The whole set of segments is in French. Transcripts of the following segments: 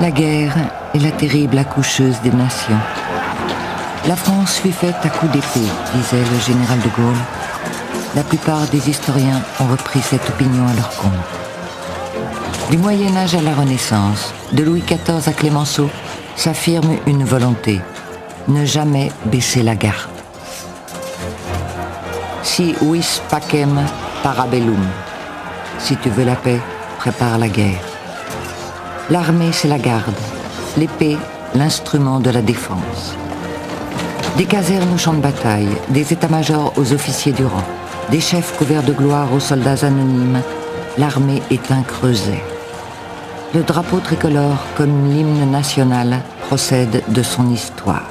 La guerre est la terrible accoucheuse des nations. La France fut faite à coups d'épée, disait le général de Gaulle. La plupart des historiens ont repris cette opinion à leur compte. Du Moyen-Âge à la Renaissance, de Louis XIV à Clémenceau, s'affirme une volonté, ne jamais baisser la garde. Si vis pacem parabellum, si tu veux la paix, prépare la guerre. L'armée, c'est la garde, l'épée, l'instrument de la défense. Des casernes aux champs de bataille, des états-majors aux officiers du rang, des chefs couverts de gloire aux soldats anonymes, l'armée est un creuset. Le drapeau tricolore, comme l'hymne national, procède de son histoire.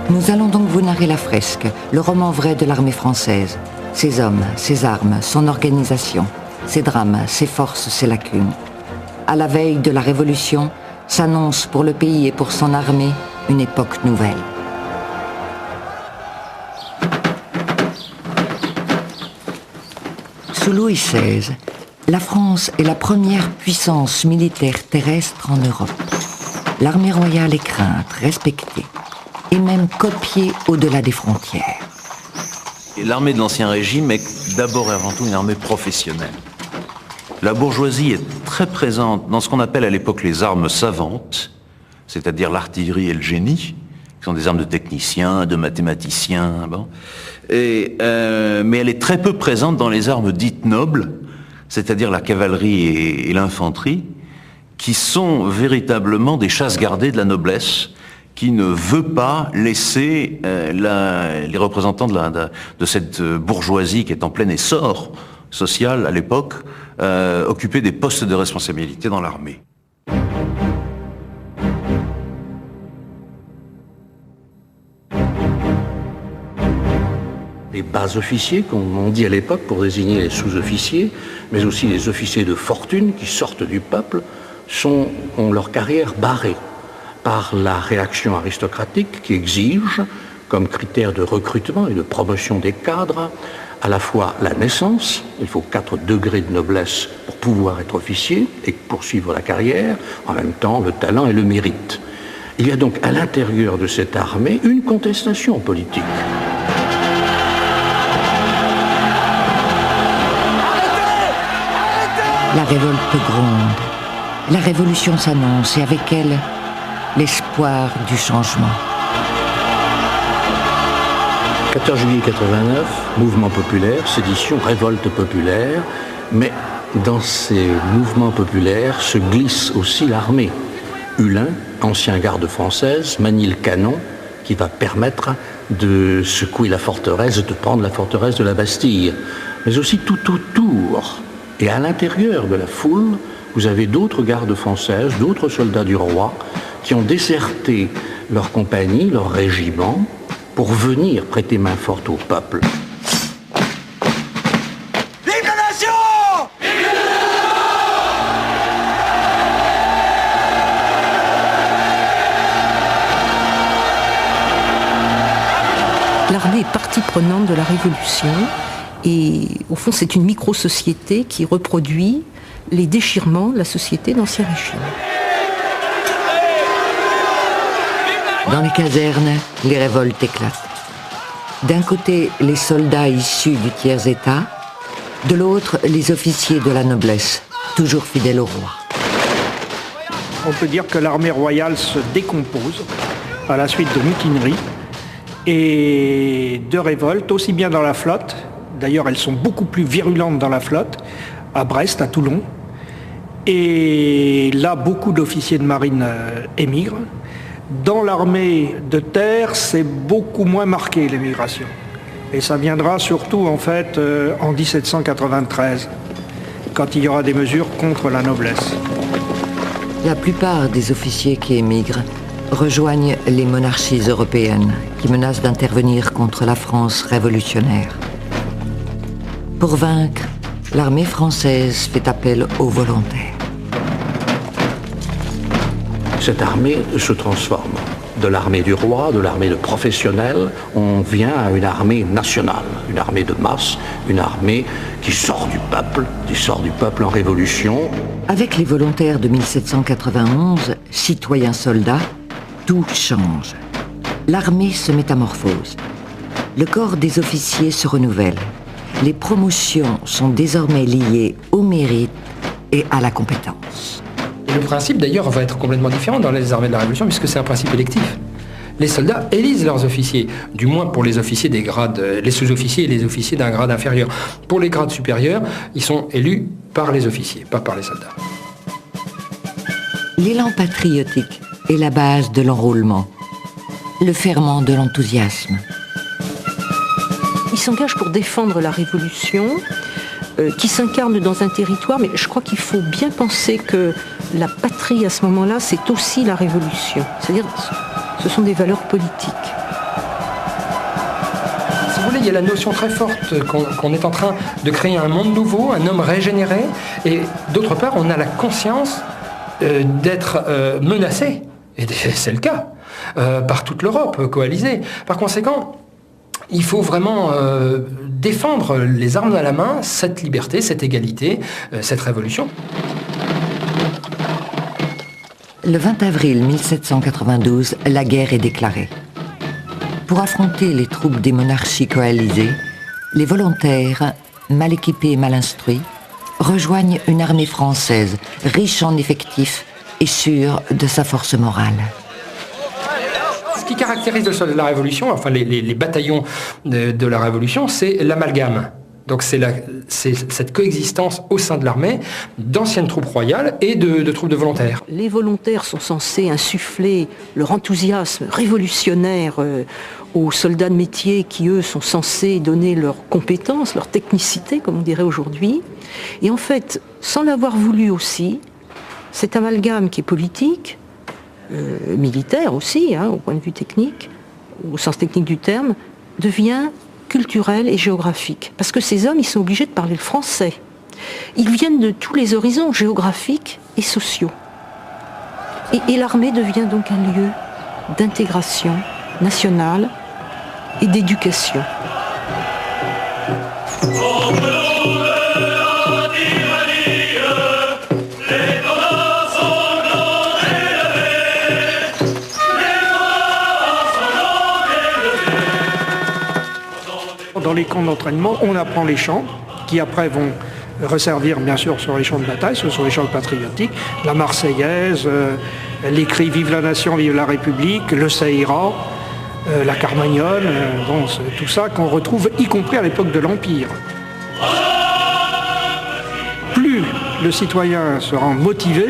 Nous allons donc vous narrer la fresque, le roman vrai de l'armée française, ses hommes, ses armes, son organisation, ses drames, ses forces, ses lacunes. À la veille de la Révolution, s'annonce pour le pays et pour son armée une époque nouvelle. Sous Louis XVI, la France est la première puissance militaire terrestre en Europe. L'armée royale est crainte, respectée, et même copiée au-delà des frontières. L'armée de l'Ancien Régime est d'abord et avant tout une armée professionnelle. La bourgeoisie est très présente dans ce qu'on appelle à l'époque les armes savantes, c'est-à-dire l'artillerie et le génie, qui sont des armes de techniciens, de mathématiciens. Bon. Mais elle est très peu présente dans les armes dites nobles, c'est-à-dire la cavalerie et l'infanterie, qui sont véritablement des chasses gardées de la noblesse, qui ne veut pas laisser les représentants de cette bourgeoisie qui est en plein essor social à l'époque, occuper des postes de responsabilité dans l'armée. Les bas officiers, comme on dit à l'époque pour désigner les sous-officiers, mais aussi les officiers de fortune qui sortent du peuple, ont leur carrière barrée par la réaction aristocratique qui exige, comme critère de recrutement et de promotion des cadres, à la fois la naissance, il faut 4 degrés de noblesse pour pouvoir être officier et poursuivre la carrière, en même temps le talent et le mérite. Il y a donc à l'intérieur de cette armée une contestation politique. La révolte gronde, la révolution s'annonce et avec elle, l'espoir du changement. 14 juillet 89, mouvement populaire, sédition, révolte populaire, mais dans ces mouvements populaires se glisse aussi l'armée. Hulin, ancien garde française, manie le canon qui va permettre de secouer la forteresse, de prendre la forteresse de la Bastille, mais aussi tout autour. Et à l'intérieur de la foule, vous avez d'autres gardes françaises, d'autres soldats du roi qui ont déserté leur compagnie, leur régiment, pour venir prêter main forte au peuple. Vive la nation! Vive la nation! L'armée est partie prenante de la Révolution et au fond c'est une micro-société qui reproduit les déchirements de la société d'Ancien Régime. Dans les casernes, les révoltes éclatent. D'un côté, les soldats issus du tiers-état, de l'autre, les officiers de la noblesse, toujours fidèles au roi. On peut dire que l'armée royale se décompose à la suite de mutineries et de révoltes, aussi bien dans la flotte. D'ailleurs, elles sont beaucoup plus virulentes dans la flotte, à Brest, à Toulon. Et là, beaucoup d'officiers de marine émigrent. Dans l'armée de terre, c'est beaucoup moins marqué, l'émigration. Et ça viendra surtout, en fait, en 1793, quand il y aura des mesures contre la noblesse. La plupart des officiers qui émigrent rejoignent les monarchies européennes qui menacent d'intervenir contre la France révolutionnaire. Pour vaincre, l'armée française fait appel aux volontaires. Cette armée se transforme de l'armée du roi, de l'armée de professionnels, on vient à une armée nationale, une armée de masse, une armée qui sort du peuple en révolution. Avec les volontaires de 1791, citoyens-soldats, tout change. L'armée se métamorphose. Le corps des officiers se renouvelle. Les promotions sont désormais liées au mérite et à la compétence. Et le principe d'ailleurs va être complètement différent dans les armées de la Révolution puisque c'est un principe électif. Les soldats élisent leurs officiers, du moins pour les officiers des grades, les sous-officiers et les officiers d'un grade inférieur. Pour les grades supérieurs, ils sont élus par les officiers, pas par les soldats. L'élan patriotique est la base de l'enrôlement, le ferment de l'enthousiasme. Ils s'engagent pour défendre la Révolution, qui s'incarne dans un territoire, mais je crois qu'il faut bien penser que la patrie à ce moment-là, c'est aussi la Révolution. C'est-à-dire, ce sont des valeurs politiques. Si vous voulez, il y a la notion très forte qu'on est en train de créer un monde nouveau, un homme régénéré, et d'autre part, on a la conscience d'être menacé, et c'est le cas, par toute l'Europe coalisée. Par conséquent, il faut vraiment défendre les armes à la main, cette liberté, cette égalité, cette révolution. Le 20 avril 1792, la guerre est déclarée. Pour affronter les troupes des monarchies coalisées, les volontaires, mal équipés et mal instruits, rejoignent une armée française riche en effectifs et sûre de sa force morale. Ce qui caractérise la Révolution, enfin les bataillons de la Révolution, c'est l'amalgame. Donc c'est cette coexistence au sein de l'armée d'anciennes troupes royales et de troupes de volontaires. Les volontaires sont censés insuffler leur enthousiasme révolutionnaire aux soldats de métier qui, eux, sont censés donner leurs compétences, leur technicité, comme on dirait aujourd'hui. Et en fait, sans l'avoir voulu aussi, cet amalgame qui est politique, militaire aussi, au point de vue technique, au sens technique du terme, devient culturel et géographique. Parce que ces hommes, ils sont obligés de parler le français. Ils viennent de tous les horizons géographiques et sociaux. Et l'armée devient donc un lieu d'intégration nationale et d'éducation. Dans les camps d'entraînement, on apprend les chants qui après vont resservir bien sûr sur les champs de bataille, sur les chants patriotiques, la Marseillaise, les cris « Vive la nation, vive la République », le Ça ira, la Carmagnole, bon, tout ça qu'on retrouve y compris à l'époque de l'Empire. Plus le citoyen sera motivé,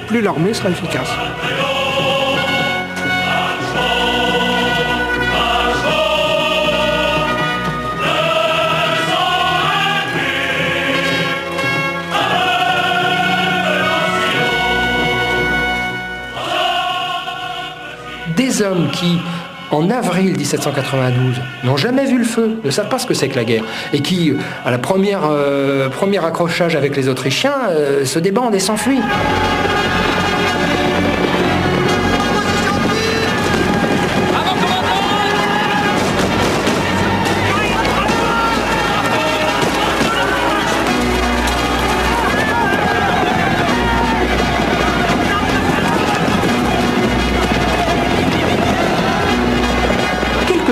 plus l'armée sera efficace. Des hommes qui, en avril 1792, n'ont jamais vu le feu, ne savent pas ce que c'est que la guerre, et qui, à la premier accrochage avec les Autrichiens, se débandent et s'enfuient.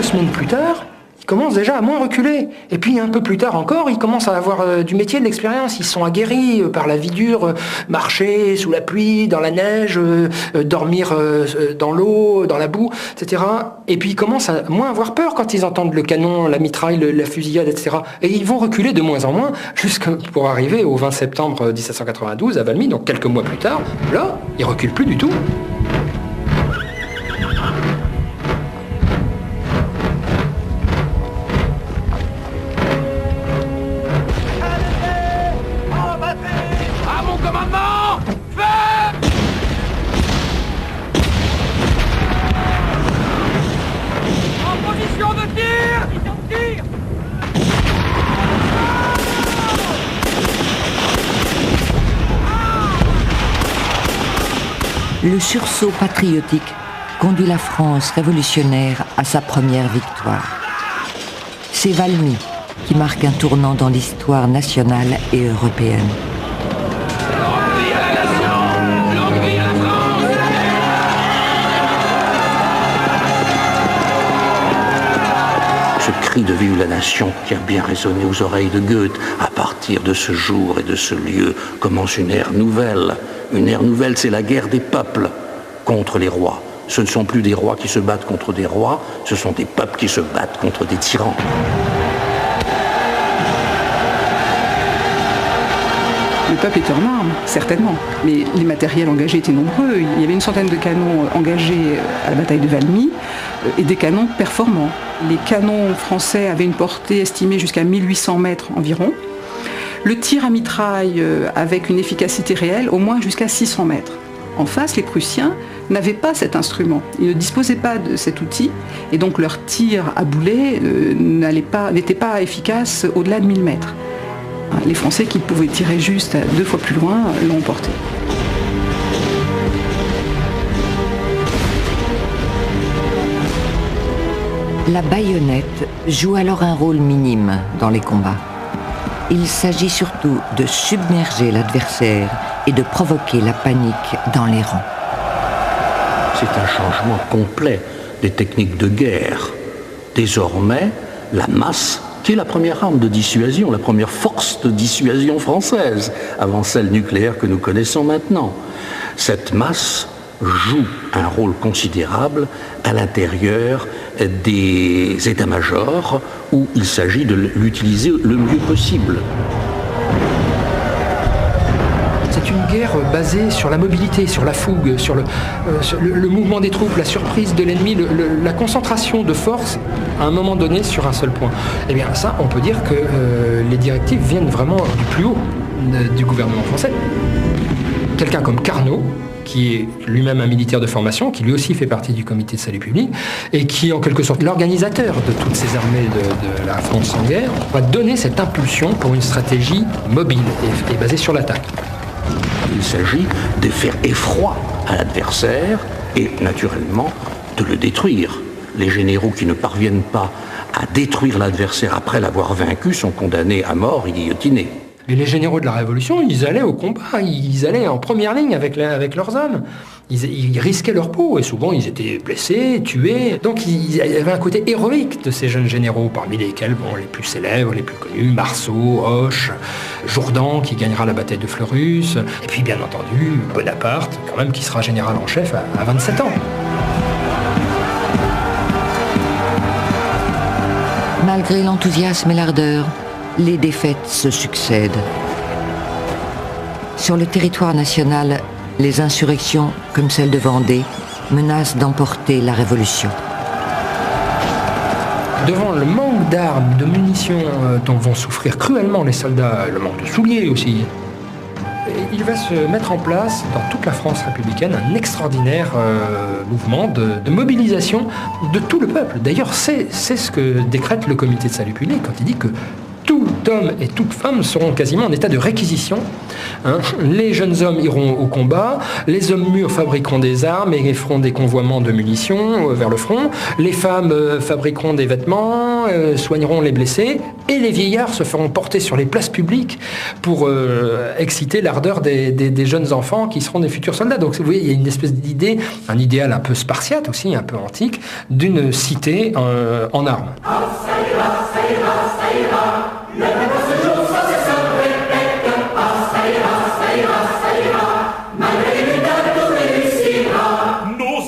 Semaines plus tard, ils commencent déjà à moins reculer. Et puis un peu plus tard encore, ils commencent à avoir du métier, de l'expérience. Ils sont aguerris par la vie dure, marcher sous la pluie, dans la neige, dormir dans l'eau, dans la boue, etc. Et puis ils commencent à moins avoir peur quand ils entendent le canon, la mitraille, la fusillade, etc. Et ils vont reculer de moins en moins, jusqu'à pour arriver au 20 septembre 1792 à Valmy, donc quelques mois plus tard. Là, ils reculent plus du tout. Le sursaut patriotique conduit la France révolutionnaire à sa première victoire. C'est Valmy qui marque un tournant dans l'histoire nationale et européenne. Ce cri de vive la nation qui a bien résonné aux oreilles de Goethe. À partir de ce jour et de ce lieu commence une ère nouvelle. Une ère nouvelle, c'est la guerre des peuples contre les rois. Ce ne sont plus des rois qui se battent contre des rois, ce sont des peuples qui se battent contre des tyrans. Le peuple était en armes, certainement, mais les matériels engagés étaient nombreux. Il y avait une centaine de canons engagés à la bataille de Valmy et des canons performants. Les canons français avaient une portée estimée jusqu'à 1800 mètres environ. Le tir à mitraille avec une efficacité réelle au moins jusqu'à 600 mètres. En face, les Prussiens n'avaient pas cet instrument. Ils ne disposaient pas de cet outil et donc leur tir à boulet n'était pas efficace au-delà de 1000 mètres. Les Français qui pouvaient tirer juste 2 fois plus loin l'ont emporté. La baïonnette joue alors un rôle minime dans les combats. Il s'agit surtout de submerger l'adversaire et de provoquer la panique dans les rangs. C'est un changement complet des techniques de guerre. Désormais, la masse, qui est la première arme de dissuasion, la première force de dissuasion française, avant celle nucléaire que nous connaissons maintenant. Cette masse joue un rôle considérable à l'intérieur des états-majors où il s'agit de l'utiliser le mieux possible. C'est une guerre basée sur la mobilité, sur la fougue, sur le mouvement des troupes, la surprise de l'ennemi, la concentration de force à un moment donné sur un seul point. Eh bien ça, on peut dire que les directives viennent vraiment du plus haut du gouvernement français. Quelqu'un comme Carnot, qui est lui-même un militaire de formation, qui lui aussi fait partie du comité de salut public, et qui est en quelque sorte l'organisateur de toutes ces armées de la France en guerre, va donner cette impulsion pour une stratégie mobile et basée sur l'attaque. Il s'agit de faire effroi à l'adversaire et naturellement de le détruire. Les généraux qui ne parviennent pas à détruire l'adversaire après l'avoir vaincu sont condamnés à mort et guillotinés. Mais les généraux de la Révolution, ils allaient au combat, ils allaient en première ligne avec leurs hommes. Ils risquaient leur peau et souvent ils étaient blessés, tués. Donc il y avait un côté héroïque de ces jeunes généraux, parmi lesquels les plus célèbres, les plus connus, Marceau, Hoche, Jourdan qui gagnera la bataille de Fleurus, et puis bien entendu Bonaparte, quand même, qui sera général en chef à 27 ans. Malgré l'enthousiasme et l'ardeur, les défaites se succèdent. Sur le territoire national, les insurrections, comme celle de Vendée, menacent d'emporter la Révolution. Devant le manque d'armes, de munitions dont vont souffrir cruellement les soldats, le manque de souliers aussi, il va se mettre en place dans toute la France républicaine un extraordinaire mouvement de mobilisation de tout le peuple. D'ailleurs, c'est ce que décrète le comité de salut public quand il dit que tout homme et toute femme seront quasiment en état de réquisition. Les jeunes hommes iront au combat, les hommes mûrs fabriqueront des armes et feront des convoiements de munitions vers le front, les femmes fabriqueront des vêtements, soigneront les blessés, et les vieillards se feront porter sur les places publiques pour exciter l'ardeur des jeunes enfants qui seront des futurs soldats. Donc vous voyez, il y a une espèce d'idée, un idéal un peu spartiate aussi, un peu antique, d'une cité en armes.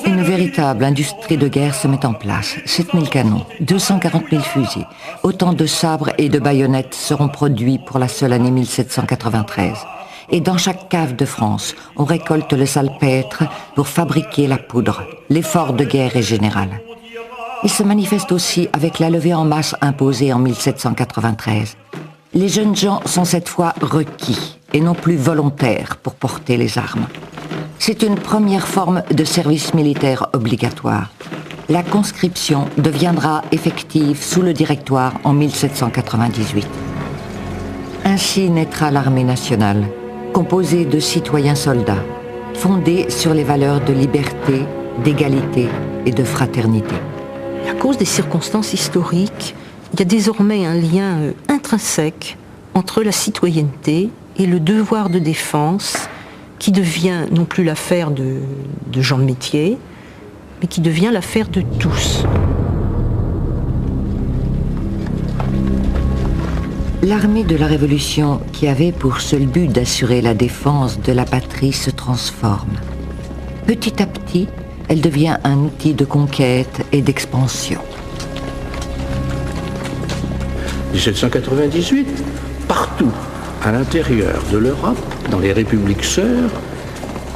Une véritable industrie de guerre se met en place. 7000 canons, 240 000 fusils, autant de sabres et de baïonnettes seront produits pour la seule année 1793. Et dans chaque cave de France, on récolte le salpêtre pour fabriquer la poudre. L'effort de guerre est général. Il se manifeste aussi avec la levée en masse imposée en 1793. Les jeunes gens sont cette fois requis et non plus volontaires pour porter les armes. C'est une première forme de service militaire obligatoire. La conscription deviendra effective sous le Directoire en 1798. Ainsi naîtra l'armée nationale, composée de citoyens soldats, fondée sur les valeurs de liberté, d'égalité et de fraternité. À cause des circonstances historiques, il y a désormais un lien intrinsèque entre la citoyenneté et le devoir de défense qui devient non plus l'affaire de gens de métier, mais qui devient l'affaire de tous. L'armée de la Révolution, qui avait pour seul but d'assurer la défense de la patrie, se transforme. Petit à petit, elle devient un outil de conquête et d'expansion. 1798, partout à l'intérieur de l'Europe, dans les républiques sœurs,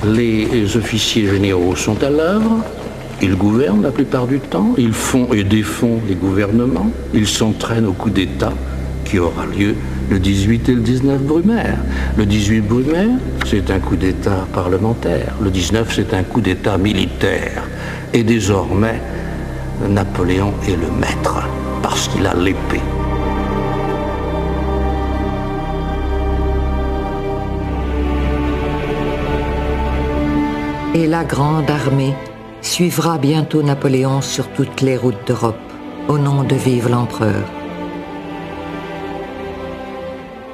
les officiers généraux sont à l'œuvre, ils gouvernent la plupart du temps, ils font et défont les gouvernements, ils s'entraînent au coup d'État qui aura lieu le 18 et le 19 Brumaire. Le 18 Brumaire, c'est un coup d'État parlementaire. Le 19, c'est un coup d'État militaire. Et désormais, Napoléon est le maître, parce qu'il a l'épée. Et la grande armée suivra bientôt Napoléon sur toutes les routes d'Europe, au nom de Vive l'Empereur.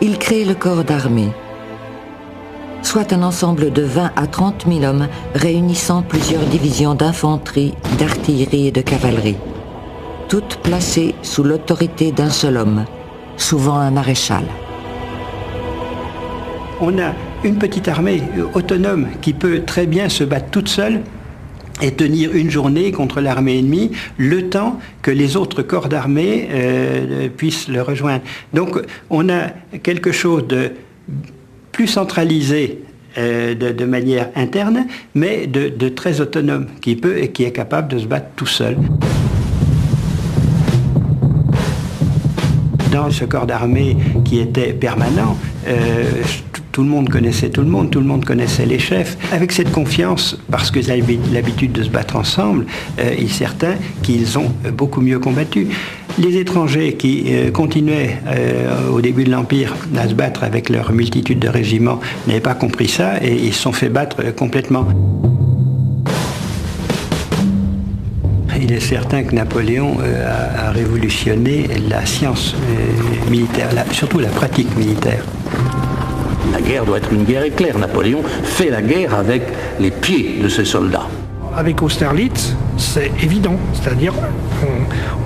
Il crée le corps d'armée, soit un ensemble de 20 à 30 000 hommes réunissant plusieurs divisions d'infanterie, d'artillerie et de cavalerie, toutes placées sous l'autorité d'un seul homme, souvent un maréchal. On a une petite armée autonome qui peut très bien se battre toute seule et tenir une journée contre l'armée ennemie, le temps que les autres corps d'armée puissent le rejoindre. Donc on a quelque chose de plus centralisé de manière interne, mais de très autonome, qui peut et qui est capable de se battre tout seul. Dans ce corps d'armée qui était permanent, tout le monde connaissait tout le monde connaissait les chefs. Avec cette confiance, parce qu'ils avaient l'habitude de se battre ensemble, il est certain qu'ils ont beaucoup mieux combattu. Les étrangers qui continuaient au début de l'Empire à se battre avec leur multitude de régiments n'avaient pas compris ça et ils se sont fait battre complètement. Il est certain que Napoléon a révolutionné la science militaire, surtout la pratique militaire. La guerre doit être une guerre éclair. Napoléon fait la guerre avec les pieds de ses soldats. Avec Austerlitz, c'est évident, c'est-à-dire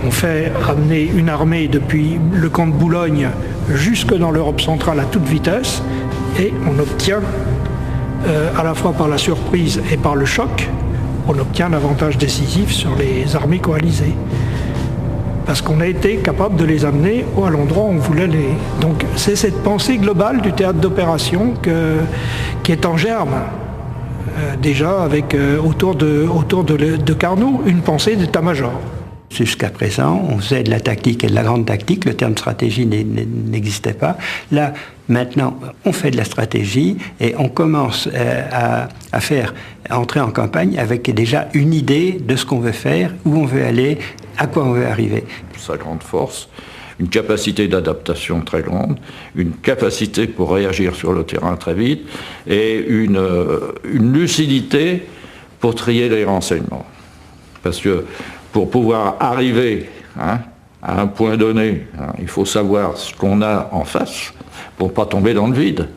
on fait amener une armée depuis le camp de Boulogne jusque dans l'Europe centrale à toute vitesse et on obtient, à la fois par la surprise et par le choc, on obtient un avantage décisif sur les armées coalisées. Parce qu'on a été capable de les amener à l'endroit où on voulait les... Donc c'est cette pensée globale du théâtre d'opération qui est en germe. Déjà avec autour de Carnot, une pensée d'état-major. Jusqu'à présent, on faisait de la tactique et de la grande tactique, le terme stratégie n'existait pas. Là, maintenant, on fait de la stratégie et on commence à entrer en campagne avec déjà une idée de ce qu'on veut faire, où on veut aller, à quoi on veut arriver. Sa grande force, une capacité d'adaptation très grande, une capacité pour réagir sur le terrain très vite et une lucidité pour trier les renseignements. Parce que pour pouvoir arriver à un point donné, il faut savoir ce qu'on a en face pour ne pas tomber dans le vide.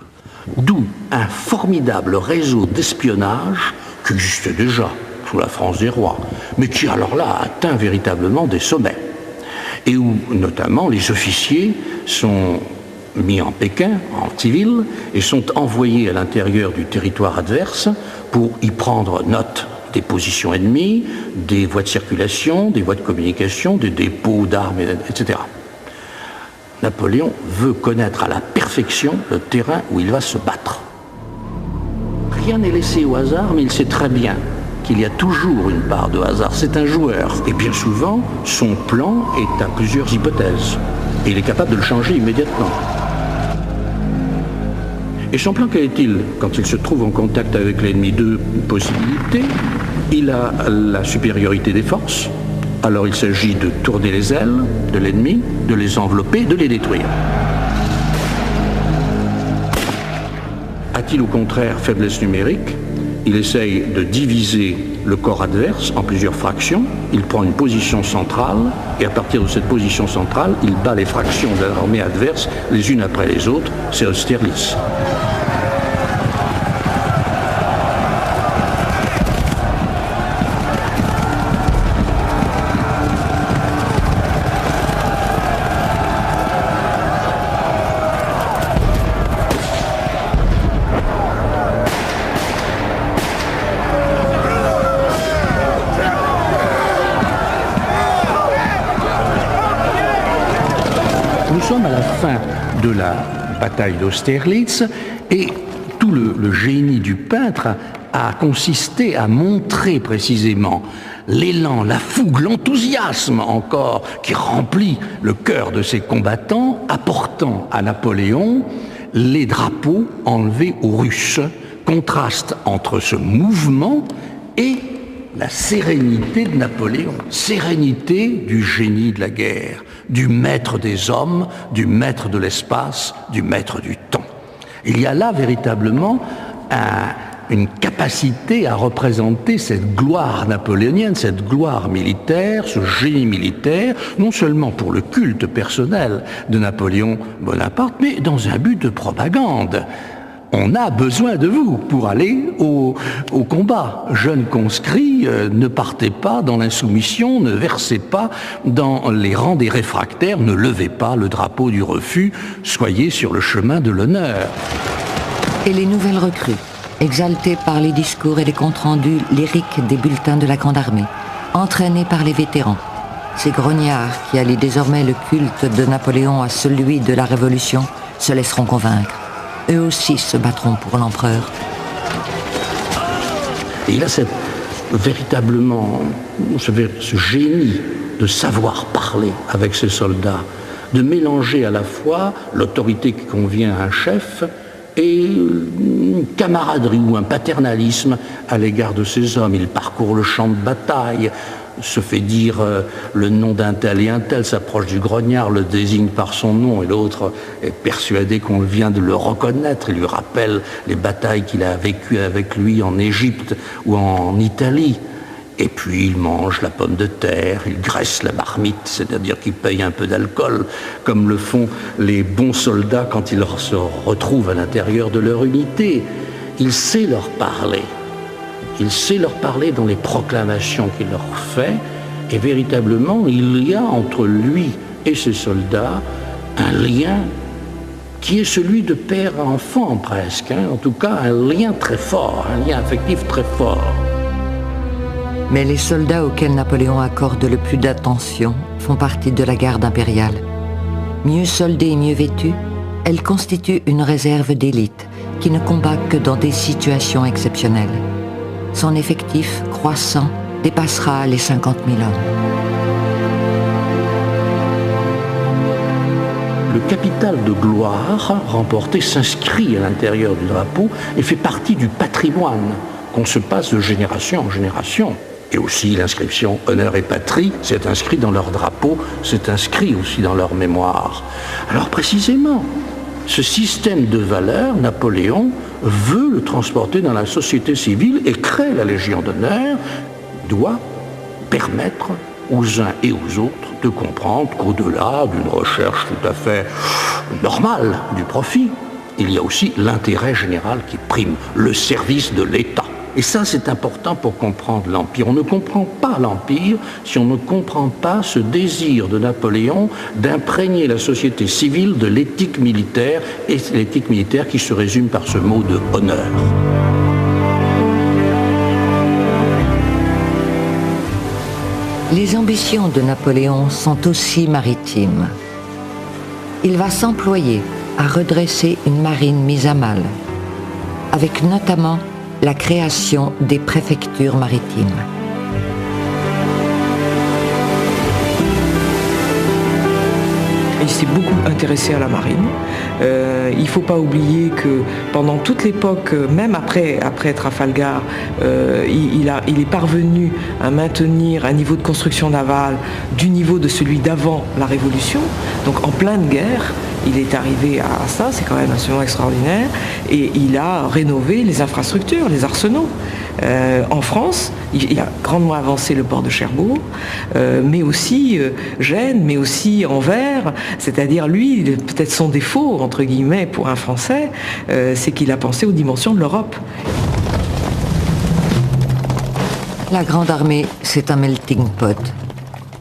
D'où un formidable réseau d'espionnage qui existait déjà sous la France des rois, mais qui alors là a atteint véritablement des sommets. Et où notamment les officiers sont mis en Pékin, en civil, et sont envoyés à l'intérieur du territoire adverse pour y prendre note des positions ennemies, des voies de circulation, des voies de communication, des dépôts d'armes, etc. Napoléon veut connaître à la perfection le terrain où il va se battre. Rien n'est laissé au hasard, mais il sait très bien qu'il y a toujours une part de hasard. C'est un joueur. Et bien souvent, son plan est à plusieurs hypothèses. Et il est capable de le changer immédiatement. Et son plan, quel est-il? Quand il se trouve en contact avec l'ennemi, deux possibilités. Il a la supériorité des forces. Alors il s'agit de tourner les ailes de l'ennemi, de les envelopper, de les détruire. A-t-il au contraire faiblesse numérique? il essaye de diviser le corps adverse en plusieurs fractions, il prend une position centrale, et à partir de cette position centrale, il bat les fractions de l'armée adverse les unes après les autres, c'est Austerlitz. Nous sommes à la fin de la bataille d'Austerlitz et tout le génie du peintre a consisté à montrer précisément l'élan, la fougue, l'enthousiasme encore qui remplit le cœur de ces combattants, apportant à Napoléon les drapeaux enlevés aux Russes. Contraste entre ce mouvement et la sérénité de Napoléon, sérénité du génie de la guerre, du maître des hommes, du maître de l'espace, du maître du temps. Il y a là véritablement une capacité à représenter cette gloire napoléonienne, cette gloire militaire, ce génie militaire, non seulement pour le culte personnel de Napoléon Bonaparte, mais dans un but de propagande. On a besoin de vous pour aller au combat. Jeunes conscrits, ne partez pas dans l'insoumission, ne versez pas dans les rangs des réfractaires, ne levez pas le drapeau du refus, soyez sur le chemin de l'honneur. Et les nouvelles recrues, exaltées par les discours et les comptes rendus lyriques des bulletins de la Grande Armée, entraînées par les vétérans, ces grognards qui allient désormais le culte de Napoléon à celui de la Révolution, se laisseront convaincre. Eux aussi se battront pour l'empereur. Et il a véritablement ce génie de savoir parler avec ses soldats, de mélanger à la fois l'autorité qui convient à un chef et une camaraderie ou un paternalisme à l'égard de ses hommes. Il parcourt le champ de bataille, se fait dire le nom d'un tel et un tel, s'approche du grognard, le désigne par son nom, et l'autre est persuadé qu'on vient de le reconnaître. Il lui rappelle les batailles qu'il a vécues avec lui en Égypte ou en Italie. Et puis il mange la pomme de terre, il graisse la marmite, c'est-à-dire qu'il paye un peu d'alcool, comme le font les bons soldats quand ils se retrouvent à l'intérieur de leur unité. Il sait leur parler. Il sait leur parler dans les proclamations qu'il leur fait, et véritablement, il y a entre lui et ses soldats un lien qui est celui de père à enfant presque, en tout cas un lien très fort, un lien affectif très fort. Mais les soldats auxquels Napoléon accorde le plus d'attention font partie de la garde impériale. Mieux soldée et mieux vêtue, elle constitue une réserve d'élite qui ne combat que dans des situations exceptionnelles. Son effectif croissant dépassera les 50 000 hommes. Le capital de gloire remporté s'inscrit à l'intérieur du drapeau et fait partie du patrimoine qu'on se passe de génération en génération. Et aussi l'inscription « Honneur et patrie », c'est inscrit dans leur drapeau, c'est inscrit aussi dans leur mémoire. Alors précisément, ce système de valeurs, Napoléon veut le transporter dans la société civile et crée la Légion d'honneur, doit permettre aux uns et aux autres de comprendre qu'au-delà d'une recherche tout à fait normale du profit, il y a aussi l'intérêt général qui prime, le service de l'État. Et ça, c'est important pour comprendre l'Empire. On ne comprend pas l'Empire si on ne comprend pas ce désir de Napoléon d'imprégner la société civile de l'éthique militaire, et l'éthique militaire qui se résume par ce mot de honneur. Les ambitions de Napoléon sont aussi maritimes. Il va s'employer à redresser une marine mise à mal, avec notamment la création des préfectures maritimes. Il s'est beaucoup intéressé à la marine. Il ne faut pas oublier que pendant toute l'époque, même après Trafalgar, il est parvenu à maintenir un niveau de construction navale du niveau de celui d'avant la Révolution. Donc en pleine guerre, il est arrivé à ça, c'est quand même absolument extraordinaire, et il a rénové les infrastructures, les arsenaux. En France, il a grandement avancé le port de Cherbourg, mais aussi Gênes, mais aussi Anvers, c'est-à-dire lui, peut-être son défaut, entre guillemets, pour un Français, c'est qu'il a pensé aux dimensions de l'Europe. La Grande Armée, c'est un melting pot.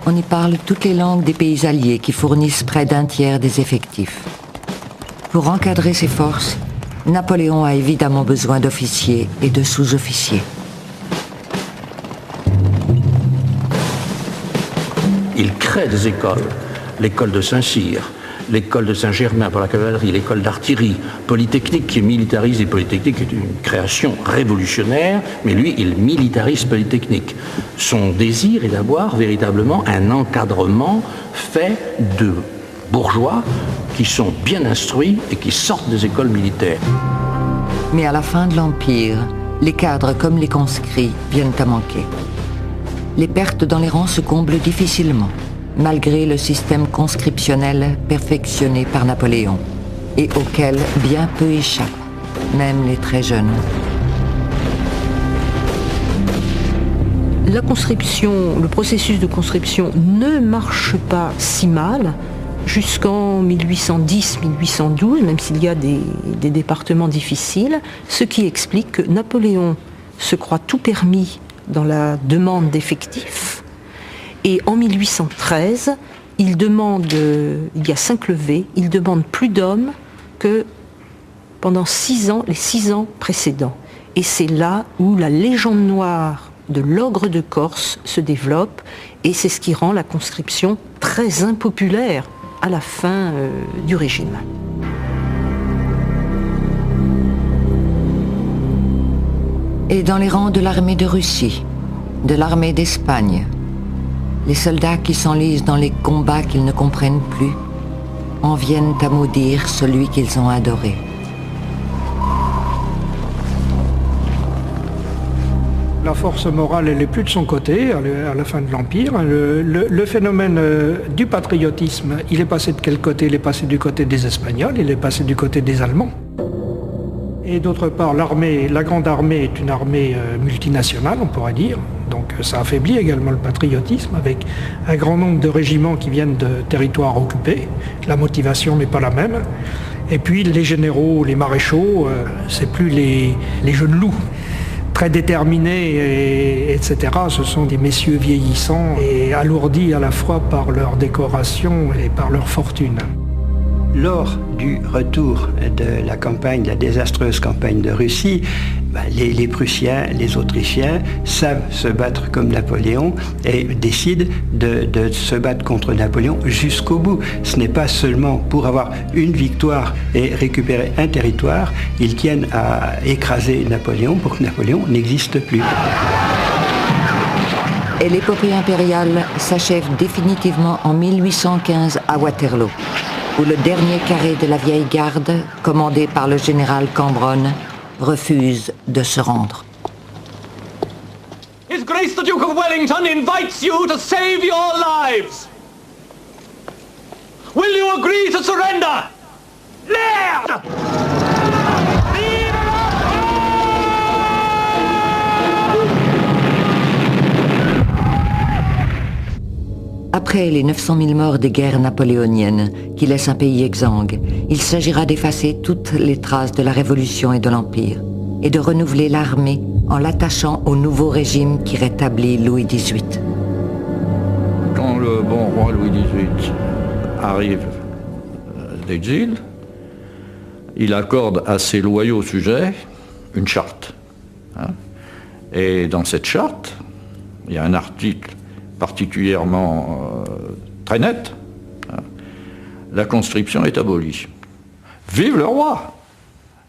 On y parle toutes les langues des pays alliés qui fournissent près d'un tiers des effectifs. Pour encadrer ses forces, Napoléon a évidemment besoin d'officiers et de sous-officiers. Il crée des écoles, l'école de Saint-Cyr, l'école de Saint-Germain pour la cavalerie, l'école d'artillerie, Polytechnique qui militarise, et Polytechnique est une création révolutionnaire, mais lui, il militarise Polytechnique. Son désir est d'avoir véritablement un encadrement fait de bourgeois qui sont bien instruits et qui sortent des écoles militaires. Mais à la fin de l'Empire, les cadres comme les conscrits viennent à manquer. Les pertes dans les rangs se comblent difficilement, malgré le système conscriptionnel perfectionné par Napoléon, et auquel bien peu échappent, même les très jeunes. La conscription, le processus de conscription ne marche pas si mal jusqu'en 1810-1812, même s'il y a des départements difficiles, ce qui explique que Napoléon se croit tout permis dans la demande d'effectifs. Et en 1813, il y a 5 levées, il demande plus d'hommes que pendant 6 ans, les 6 ans précédents. Et c'est là où la légende noire de l'ogre de Corse se développe, et c'est ce qui rend la conscription très impopulaire à la fin du régime. Et dans les rangs de l'armée de Russie, de l'armée d'Espagne, les soldats qui s'enlisent dans les combats qu'ils ne comprennent plus en viennent à maudire celui qu'ils ont adoré. La force morale, elle n'est plus de son côté à la fin de l'Empire. Le phénomène du patriotisme, il est passé de quel côté? Il est passé du côté des Espagnols, il est passé du côté des Allemands. Et d'autre part, la Grande Armée est une armée multinationale, on pourrait dire. Donc ça affaiblit également le patriotisme, avec un grand nombre de régiments qui viennent de territoires occupés. La motivation n'est pas la même. Et puis les généraux, les maréchaux, c'est plus les jeunes loups, très déterminés, etc. Ce sont des messieurs vieillissants et alourdis à la fois par leur décoration et par leur fortune. Lors du retour de la campagne, de la désastreuse campagne de Russie, les Prussiens, les Autrichiens savent se battre comme Napoléon et décident de se battre contre Napoléon jusqu'au bout. Ce n'est pas seulement pour avoir une victoire et récupérer un territoire, ils tiennent à écraser Napoléon pour que Napoléon n'existe plus. Et l'épopée impériale s'achève définitivement en 1815 à Waterloo, où le dernier carré de la vieille garde, commandé par le général Cambronne, refuse de se rendre. His Grace the Duke of Wellington invites you to save your lives. Will you agree to surrender? Merde! Après les 900 000 morts des guerres napoléoniennes qui laissent un pays exsangue, il s'agira d'effacer toutes les traces de la Révolution et de l'Empire et de renouveler l'armée en l'attachant au nouveau régime qui rétablit Louis XVIII. Quand le bon roi Louis XVIII arrive d'exil, il accorde à ses loyaux sujets une charte. Et dans cette charte, il y a un article particulièrement très net, la conscription est abolie. Vive le roi!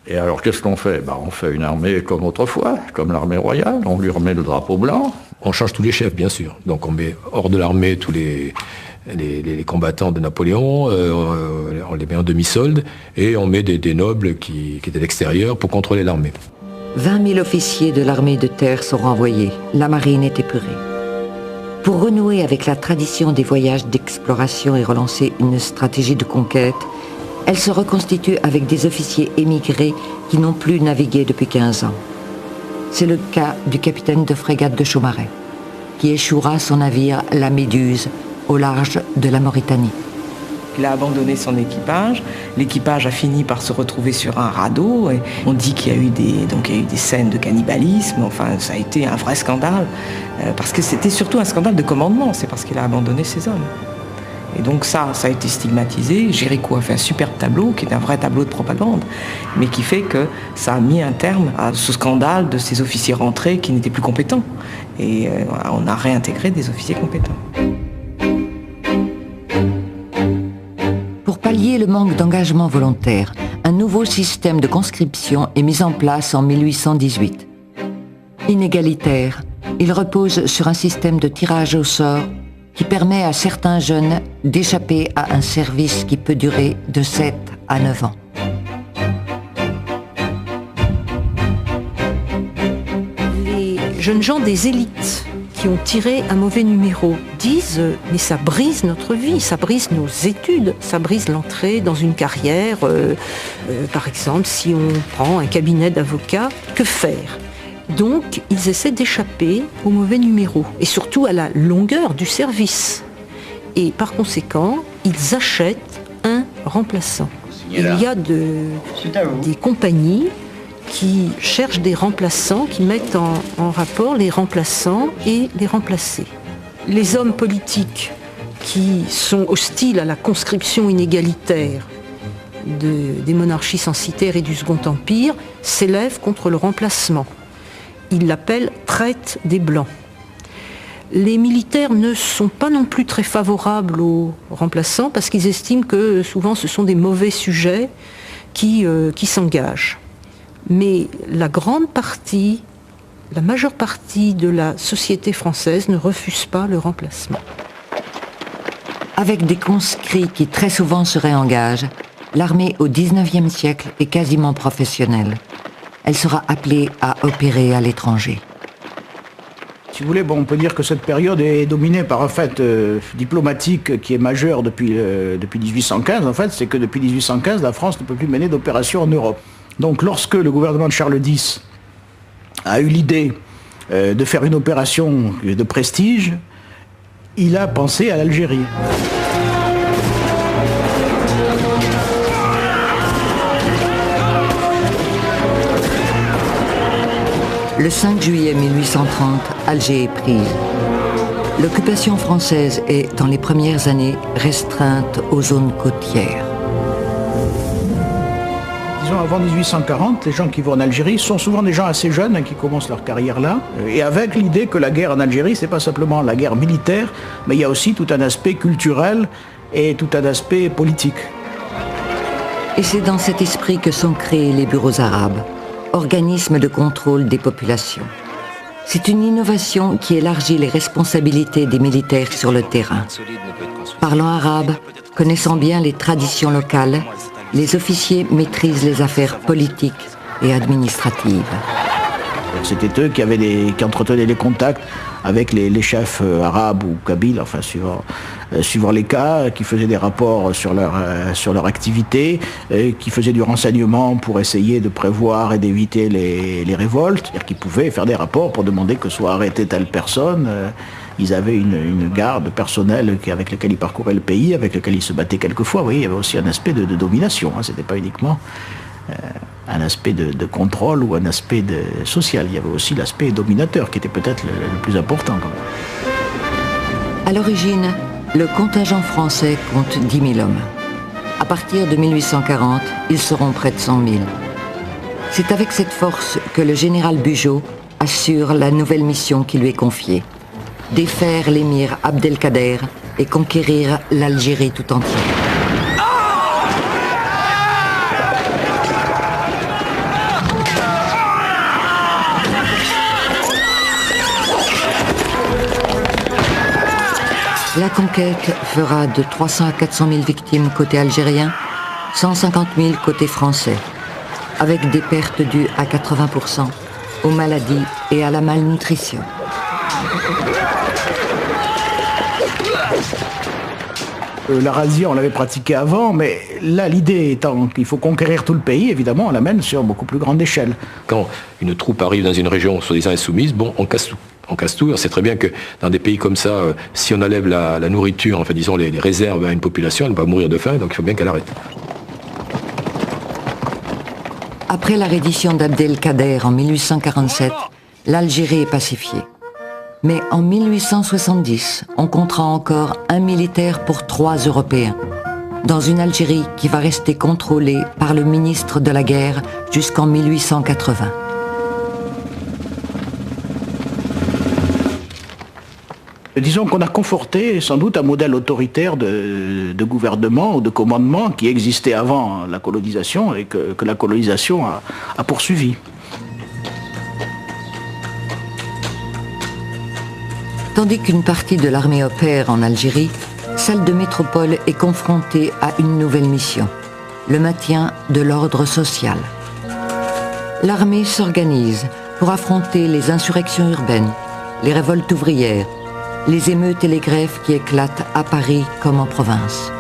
Et alors qu'est-ce qu'on fait? On fait une armée comme autrefois, comme l'armée royale, on lui remet le drapeau blanc. On change tous les chefs, bien sûr. Donc on met hors de l'armée tous les combattants de Napoléon, on les met en demi-solde, et on met des nobles qui étaient à l'extérieur pour contrôler l'armée. 20 000 officiers de l'armée de terre sont renvoyés, la marine est épurée. Pour renouer avec la tradition des voyages d'exploration et relancer une stratégie de conquête, Elle se reconstitue avec des officiers émigrés qui n'ont plus navigué depuis 15 ans. C'est le cas du capitaine de frégate de Chaumareix, qui échouera son navire, la Méduse, au large de la Mauritanie. Il a abandonné son équipage. L'équipage a fini par se retrouver sur un radeau. Et on dit qu'il y a eu des scènes de cannibalisme. Enfin, ça a été un vrai scandale. Parce que c'était surtout un scandale de commandement. C'est parce qu'il a abandonné ses hommes. Et donc ça a été stigmatisé. Géricault a fait un superbe tableau, qui est un vrai tableau de propagande, mais qui fait que ça a mis un terme à ce scandale de ces officiers rentrés qui n'étaient plus compétents. Et on a réintégré des officiers compétents. Pour pallier le manque d'engagement volontaire, un nouveau système de conscription est mis en place en 1818. Inégalitaire, il repose sur un système de tirage au sort qui permet à certains jeunes d'échapper à un service qui peut durer de 7 à 9 ans. Les jeunes gens des élites qui ont tiré un mauvais numéro disent « mais ça brise notre vie, ça brise nos études, ça brise l'entrée dans une carrière. Par exemple, si on prend un cabinet d'avocats, que faire ?» Donc, ils essaient d'échapper au mauvais numéro et surtout à la longueur du service. Et par conséquent, ils achètent un remplaçant. Il y a des compagnies qui cherchent des remplaçants, qui mettent en rapport les remplaçants et les remplacés. Les hommes politiques qui sont hostiles à la conscription inégalitaire des monarchies censitaires et du Second Empire s'élèvent contre le remplacement. Ils l'appellent « traite des Blancs ». Les militaires ne sont pas non plus très favorables aux remplaçants parce qu'ils estiment que souvent ce sont des mauvais sujets qui s'engagent. Mais la majeure partie de la société française ne refuse pas le remplacement. Avec des conscrits qui très souvent se réengagent, l'armée au XIXe siècle est quasiment professionnelle. Elle sera appelée à opérer à l'étranger. Si vous voulez, on peut dire que cette période est dominée par un fait diplomatique qui est majeur depuis 1815. En fait, c'est que depuis 1815, la France ne peut plus mener d'opérations en Europe. Donc lorsque le gouvernement de Charles X a eu l'idée de faire une opération de prestige, il a pensé à l'Algérie. Le 5 juillet 1830, Alger est prise. L'occupation française est, dans les premières années, restreinte aux zones côtières. Disons, avant 1840, les gens qui vont en Algérie sont souvent des gens assez jeunes qui commencent leur carrière là, et avec l'idée que la guerre en Algérie, c'est pas simplement la guerre militaire, mais il y a aussi tout un aspect culturel et tout un aspect politique. Et c'est dans cet esprit que sont créés les bureaux arabes, organismes de contrôle des populations. C'est une innovation qui élargit les responsabilités des militaires sur le terrain. Parlant arabe, connaissant bien les traditions locales, les officiers maîtrisent les affaires politiques et administratives. C'était eux qui entretenaient les contacts avec les chefs arabes ou kabyles, enfin suivant les cas, qui faisaient des rapports sur leur activité, qui faisaient du renseignement pour essayer de prévoir et d'éviter les révoltes. C'est-à-dire qu'ils pouvaient faire des rapports pour demander que soit arrêtée telle personne. Ils avaient une garde personnelle avec laquelle ils parcouraient le pays, avec laquelle ils se battaient quelquefois. Vous voyez, il y avait aussi un aspect de domination, hein. C'était pas uniquement un aspect de contrôle ou un aspect social. Il y avait aussi l'aspect dominateur qui était peut-être le plus important. À l'origine, le contingent français compte 10 000 hommes. À partir de 1840, ils seront près de 100 000. C'est avec cette force que le général Bugeaud assure la nouvelle mission qui lui est confiée: défaire l'émir Abdelkader et conquérir l'Algérie tout entière. La conquête fera de 300 à 400 000 victimes côté algérien, 150 000 côté français, avec des pertes dues à 80% aux maladies et à la malnutrition. La razzia, on l'avait pratiquée avant, mais là, l'idée étant qu'il faut conquérir tout le pays, évidemment, on l'amène sur beaucoup plus grande échelle. Quand une troupe arrive dans une région soi-disant insoumise, bon, on casse tout. On casse tout. On sait très bien que dans des pays comme ça, si on enlève la nourriture, enfin disons les réserves à une population, elle va mourir de faim, donc il faut bien qu'elle arrête. Après la reddition d'Abdelkader en 1847, l'Algérie est pacifiée. Mais en 1870, on comptera encore un militaire pour 3 Européens, dans une Algérie qui va rester contrôlée par le ministre de la guerre jusqu'en 1880. Disons qu'on a conforté sans doute un modèle autoritaire de gouvernement ou de commandement qui existait avant la colonisation et que la colonisation a poursuivi. Tandis qu'une partie de l'armée opère en Algérie, celle de métropole est confrontée à une nouvelle mission, le maintien de l'ordre social. L'armée s'organise pour affronter les insurrections urbaines, les révoltes ouvrières, les émeutes et les grèves qui éclatent à Paris comme en province.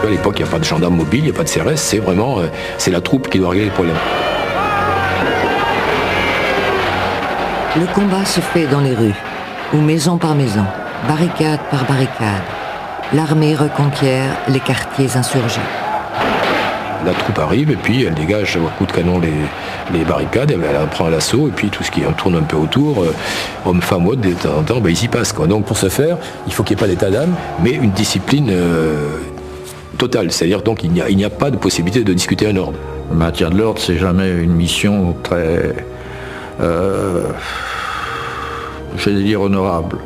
À l'époque, il n'y a pas de gendarme mobile, il n'y a pas de CRS, c'est vraiment c'est la troupe qui doit régler les problèmes. Le combat se fait dans les rues, ou maison par maison, barricade par barricade. L'armée reconquiert les quartiers insurgés. La troupe arrive et puis elle dégage à coups de canon les barricades, elle prend l'assaut et puis tout ce qui tourne un peu autour, hommes, femmes, autres, de temps en temps, ils y passent, quoi. Donc pour ce faire, il faut qu'il n'y ait pas d'état d'âme, mais une discipline totale. C'est-à-dire donc il n'y a pas de possibilité de discuter un ordre. Le maintien de l'ordre, c'est jamais une mission très... j'allais dire honorable.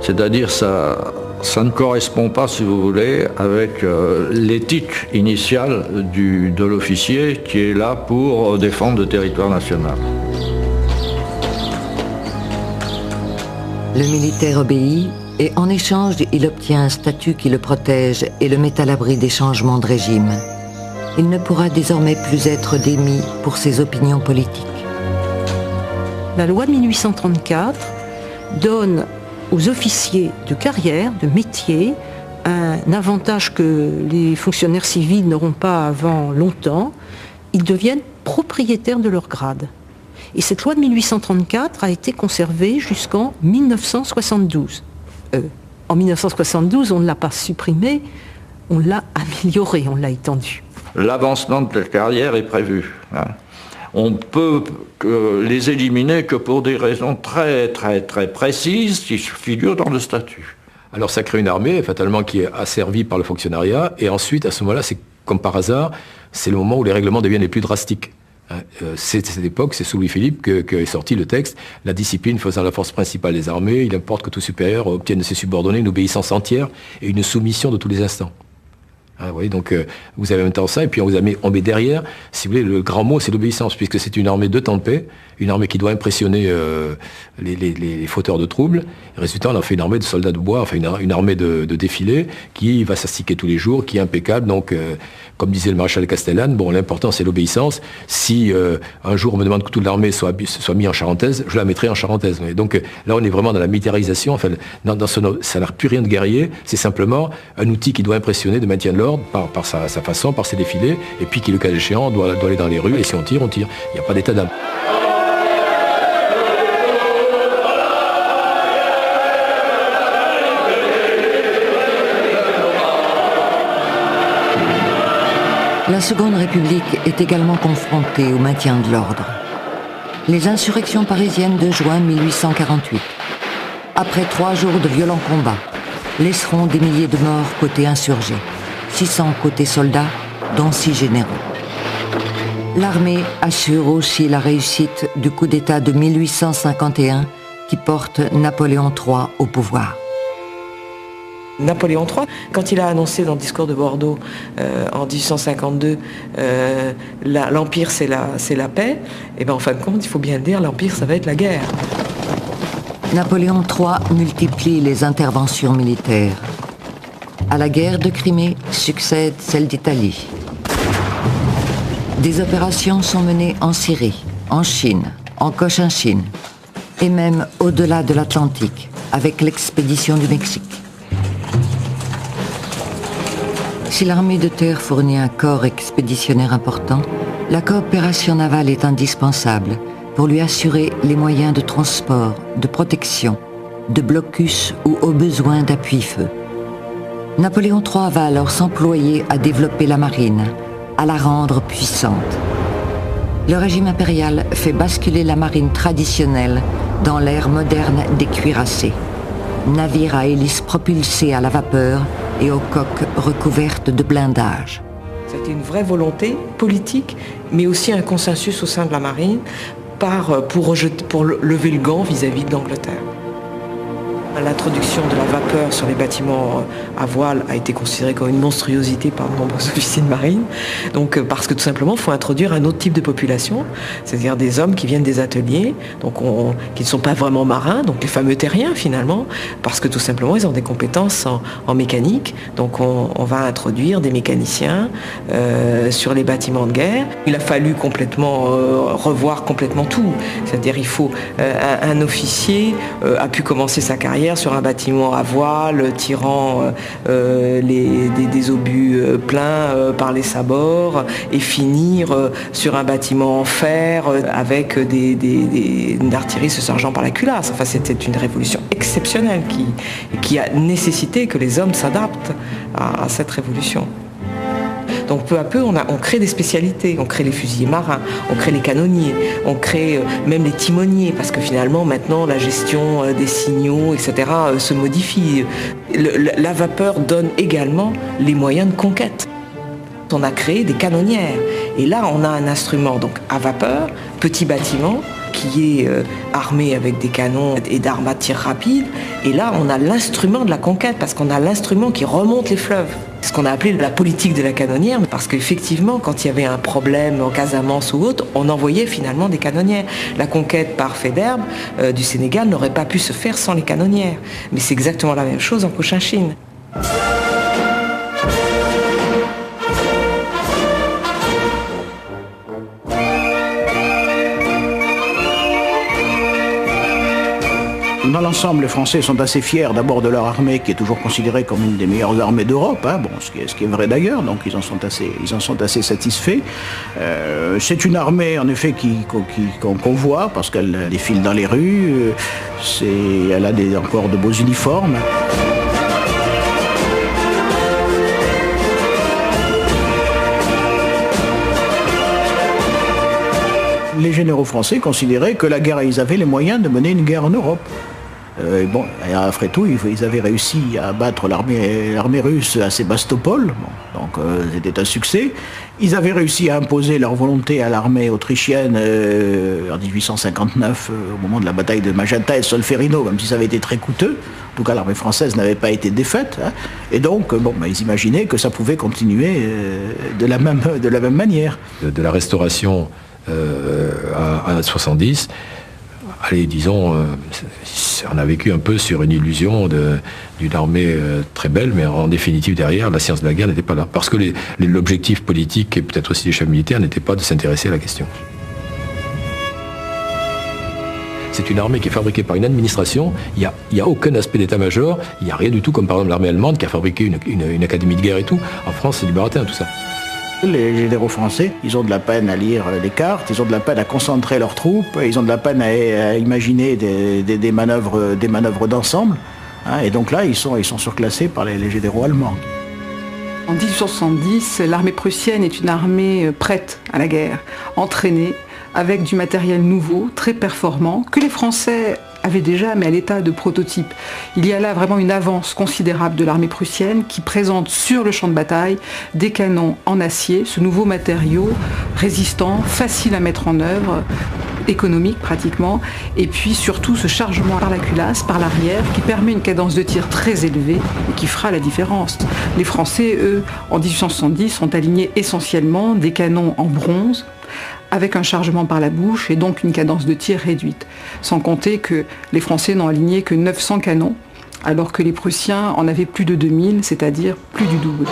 C'est-à-dire ça ne correspond pas, si vous voulez, avec l'éthique initiale de l'officier qui est là pour défendre le territoire national. Le militaire obéit et en échange, il obtient un statut qui le protège et le met à l'abri des changements de régime. Il ne pourra désormais plus être démis pour ses opinions politiques. La loi de 1834 donne aux officiers de carrière, de métier, un avantage que les fonctionnaires civils n'auront pas avant longtemps. Ils deviennent propriétaires de leur grade. Et cette loi de 1834 a été conservée jusqu'en 1972. En 1972, on ne l'a pas supprimée, on l'a améliorée, on l'a étendue. L'avancement de la carrière est prévu. On peut les éliminer que pour des raisons très précises qui figurent dans le statut. Alors ça crée une armée, fatalement, qui est asservie par le fonctionnariat, et ensuite, à ce moment-là, c'est comme par hasard, c'est le moment où les règlements deviennent les plus drastiques. C'est cette époque, c'est sous Louis-Philippe que est sorti le texte, la discipline faisant la force principale des armées, il importe que tout supérieur obtienne de ses subordonnés une obéissance entière et une soumission de tous les instants. Vous voyez, donc vous avez en même temps ça, et puis on met derrière, si vous voulez, le grand mot, c'est l'obéissance, puisque c'est une armée de temps de paix, une armée qui doit impressionner les fauteurs de troubles. Résultat, on en fait une armée de soldats de bois, enfin une armée de défilés, qui va s'astiquer tous les jours, qui est impeccable. Donc, comme disait le maréchal Castellane, bon, l'important c'est l'obéissance. Si un jour on me demande que toute l'armée soit mise en charentaise, je la mettrai en charentaise. Donc là, on est vraiment dans la militarisation. Enfin, ça n'a plus rien de guerrier, c'est simplement un outil qui doit impressionner, de maintien de l'ordre, par sa façon, par ses défilés, et puis qui, le cas échéant, doit aller dans les rues, et si on tire, on tire. Il n'y a pas d'état d'âme. La Seconde République est également confrontée au maintien de l'ordre. Les insurrections parisiennes de juin 1848, après 3 jours de violents combats, laisseront des milliers de morts côté insurgés, 600 côté soldats, dont 6 généraux. L'armée assure aussi la réussite du coup d'État de 1851 qui porte Napoléon III au pouvoir. Napoléon III, quand il a annoncé dans le discours de Bordeaux en 1852 l'Empire c'est la paix, et bien en fin de compte, il faut bien le dire, l'Empire ça va être la guerre. Napoléon III multiplie les interventions militaires. À la guerre de Crimée succède celle d'Italie. Des opérations sont menées en Syrie, en Chine, en Cochinchine. et même au-delà de l'Atlantique, avec l'expédition du Mexique. Si l'armée de terre fournit un corps expéditionnaire important, la coopération navale est indispensable pour lui assurer les moyens de transport, de protection, de blocus ou au besoin d'appui-feu. Napoléon III va alors s'employer à développer la marine, à la rendre puissante. Le régime impérial fait basculer la marine traditionnelle dans l'ère moderne des cuirassés. Navires à hélices propulsés à la vapeur et aux coques recouvertes de blindage. C'était une vraie volonté politique, mais aussi un consensus au sein de la marine pour lever le gant vis-à-vis de l'Angleterre. L'introduction de la vapeur sur les bâtiments à voile a été considérée comme une monstruosité par de nombreux officiers de marine. Donc, parce que tout simplement, il faut introduire un autre type de population, c'est-à-dire des hommes qui viennent des ateliers, donc qui ne sont pas vraiment marins, donc les fameux terriens finalement, parce que tout simplement, ils ont des compétences en mécanique. Donc, on va introduire des mécaniciens sur les bâtiments de guerre. Il a fallu revoir complètement tout. C'est-à-dire, il faut un officier a pu commencer sa carrière sur un bâtiment à voile, tirant des obus pleins par les sabords, et finir sur un bâtiment en fer avec une artillerie se chargeant par la culasse. Enfin, c'était une révolution exceptionnelle qui a nécessité que les hommes s'adaptent à cette révolution. Donc peu à peu, on crée des spécialités, on crée les fusiliers marins, on crée les canonniers, on crée même les timoniers, parce que finalement, maintenant, la gestion des signaux, etc., se modifie. La vapeur donne également les moyens de conquête. On a créé des canonnières, et là, on a un instrument donc à vapeur, petit bâtiment, qui est armé avec des canons et d'armes à tir rapide, et là, on a l'instrument de la conquête, parce qu'on a l'instrument qui remonte les fleuves. Ce qu'on a appelé la politique de la canonnière, parce qu'effectivement, quand il y avait un problème en Casamance ou autre, on envoyait finalement des canonnières. La conquête par Faidherbe du Sénégal n'aurait pas pu se faire sans les canonnières. Mais c'est exactement la même chose en Cochinchine. Dans l'ensemble, les Français sont assez fiers d'abord de leur armée, qui est toujours considérée comme une des meilleures armées d'Europe, hein, bon, ce qui est vrai d'ailleurs, donc ils en sont assez satisfaits. C'est une armée en effet qu'on voit, parce qu'elle défile dans les rues, elle a encore de beaux uniformes. Les généraux français considéraient que ils avaient les moyens de mener une guerre en Europe. Après tout, ils avaient réussi à battre l'armée russe à Sébastopol, donc c'était un succès. Ils avaient réussi à imposer leur volonté à l'armée autrichienne en 1859, au moment de la bataille de Magenta et Solferino, même si ça avait été très coûteux. En tout cas, l'armée française n'avait pas été défaite, hein. Et donc, ils imaginaient que ça pouvait continuer de la même manière. De la Restauration à 70, allez, disons, on a vécu un peu sur une illusion d'une armée très belle, mais en définitive, derrière, la science de la guerre n'était pas là. Parce que l'objectif politique et peut-être aussi des chefs militaires n'était pas de s'intéresser à la question. C'est une armée qui est fabriquée par une administration, il n'y a aucun aspect d'état-major, il n'y a rien du tout, comme par exemple l'armée allemande qui a fabriqué une académie de guerre et tout. En France, c'est du baratin, tout ça. Les généraux français, ils ont de la peine à lire les cartes, ils ont de la peine à concentrer leurs troupes, ils ont de la peine à imaginer des manœuvres d'ensemble, hein, et donc là, ils sont surclassés par les généraux allemands. En 1870, l'armée prussienne est une armée prête à la guerre, entraînée, avec du matériel nouveau, très performant, que les Français avaient déjà, mais à l'état de prototype. Il y a là vraiment une avance considérable de l'armée prussienne qui présente sur le champ de bataille des canons en acier, ce nouveau matériau résistant, facile à mettre en œuvre, économique pratiquement, et puis surtout ce chargement par la culasse, par l'arrière, qui permet une cadence de tir très élevée et qui fera la différence. Les Français, eux, en 1870, sont alignés essentiellement des canons en bronze, avec un chargement par la bouche et donc une cadence de tir réduite. Sans compter que les Français n'ont aligné que 900 canons, alors que les Prussiens en avaient plus de 2000, c'est-à-dire plus du double.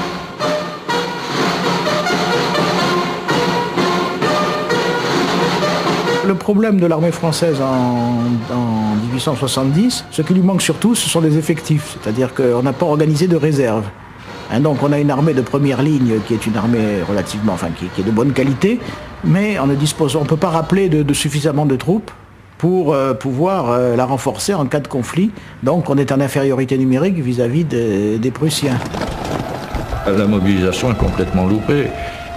Le problème de l'armée française en 1870. Ce qui lui manque surtout, ce sont des effectifs. C'est-à-dire qu'on n'a pas organisé de réserve. Donc on a une armée de première ligne qui est une armée relativement, qui est de bonne qualité, mais on ne peut pas rappeler de suffisamment de troupes pour pouvoir la renforcer en cas de conflit. Donc on est en infériorité numérique vis-à-vis des Prussiens. La mobilisation est complètement loupée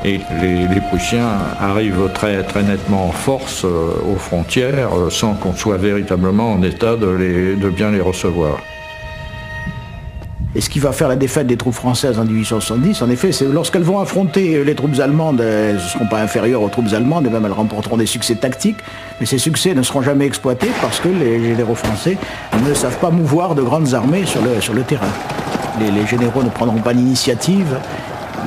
et les Prussiens arrivent très, très nettement en force aux frontières sans qu'on soit véritablement en état de bien les recevoir. Et ce qui va faire la défaite des troupes françaises en 1870, en effet, c'est lorsqu'elles vont affronter les troupes allemandes, elles ne seront pas inférieures aux troupes allemandes, et même elles remporteront des succès tactiques, mais ces succès ne seront jamais exploités parce que les généraux français ne savent pas mouvoir de grandes armées sur le terrain. Les généraux ne prendront pas l'initiative,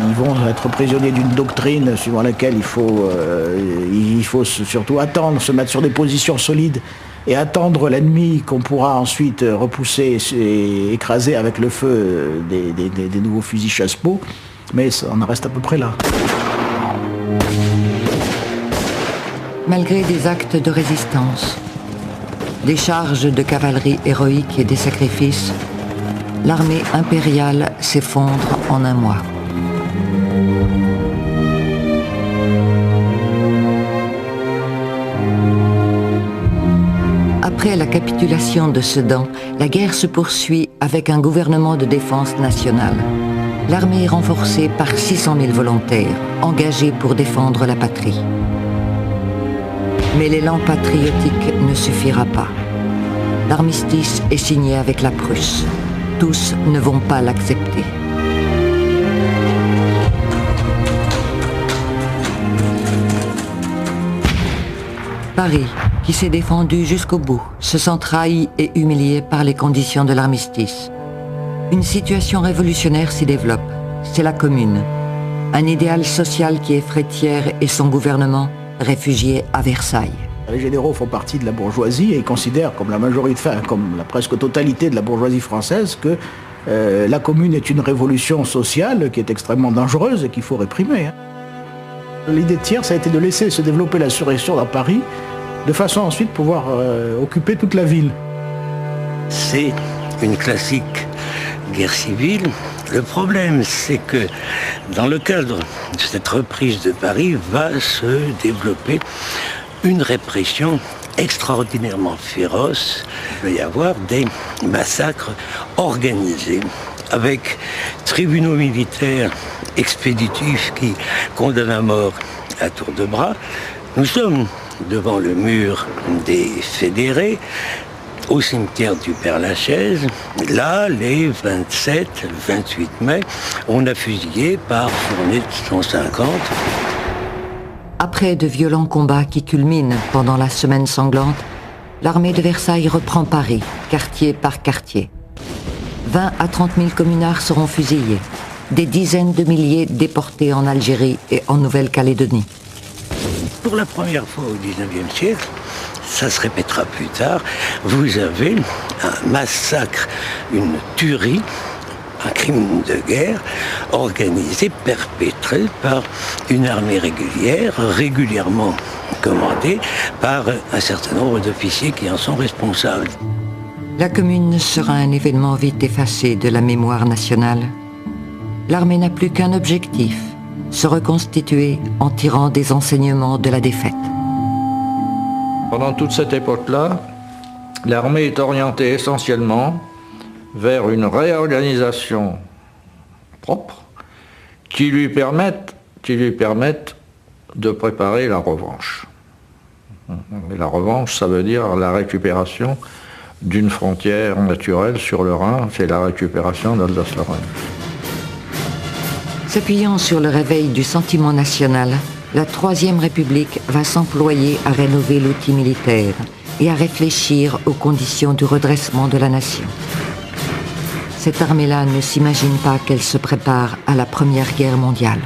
ils vont être prisonniers d'une doctrine suivant laquelle il faut surtout attendre, se mettre sur des positions solides, et attendre l'ennemi qu'on pourra ensuite repousser et écraser avec le feu des nouveaux fusils chasse-peau, mais on en reste à peu près là. Malgré des actes de résistance, des charges de cavalerie héroïques et des sacrifices, l'armée impériale s'effondre en un mois. Après la capitulation de Sedan, la guerre se poursuit avec un gouvernement de défense nationale. L'armée est renforcée par 600 000 volontaires, engagés pour défendre la patrie. Mais l'élan patriotique ne suffira pas. L'armistice est signé avec la Prusse. Tous ne vont pas l'accepter. Paris, qui s'est défendu jusqu'au bout, se sent trahi et humilié par les conditions de l'armistice. Une situation révolutionnaire s'y développe, c'est la Commune. Un idéal social qui effraie Thiers et son gouvernement, réfugiés à Versailles. Les généraux font partie de la bourgeoisie et ils considèrent, comme la majorité, comme la presque totalité de la bourgeoisie française, que la Commune est une révolution sociale qui est extrêmement dangereuse et qu'il faut réprimer. L'idée de Thiers, ça a été de laisser se développer l'insurrection dans Paris, de façon à ensuite pouvoir occuper toute la ville. C'est une classique guerre civile. Le problème, c'est que dans le cadre de cette reprise de Paris, va se développer une répression extraordinairement féroce. Il va y avoir des massacres organisés avec tribunaux militaires expéditifs qui condamnent à mort à tour de bras. Nous sommes devant le mur des fédérés, au cimetière du Père-Lachaise. Là, les 27, 28 mai, on a fusillé par fournée de 150. Après de violents combats qui culminent pendant la semaine sanglante, l'armée de Versailles reprend Paris, quartier par quartier. 20 à 30 000 communards seront fusillés, des dizaines de milliers déportés en Algérie et en Nouvelle-Calédonie. Pour la première fois au XIXe siècle, ça se répétera plus tard, vous avez un massacre, une tuerie, un crime de guerre organisé, perpétré par une armée régulière, régulièrement commandée par un certain nombre d'officiers qui en sont responsables. La Commune sera un événement vite effacé de la mémoire nationale. L'armée n'a plus qu'un objectif, se reconstituer en tirant des enseignements de la défaite. Pendant toute cette époque-là, l'armée est orientée essentiellement vers une réorganisation propre qui lui permette de préparer la revanche. Et la revanche, ça veut dire la récupération d'une frontière naturelle sur le Rhin, c'est la récupération d'Alsace-Lorraine. S'appuyant sur le réveil du sentiment national, la Troisième République va s'employer à rénover l'outil militaire et à réfléchir aux conditions du redressement de la nation. Cette armée-là ne s'imagine pas qu'elle se prépare à la Première Guerre mondiale.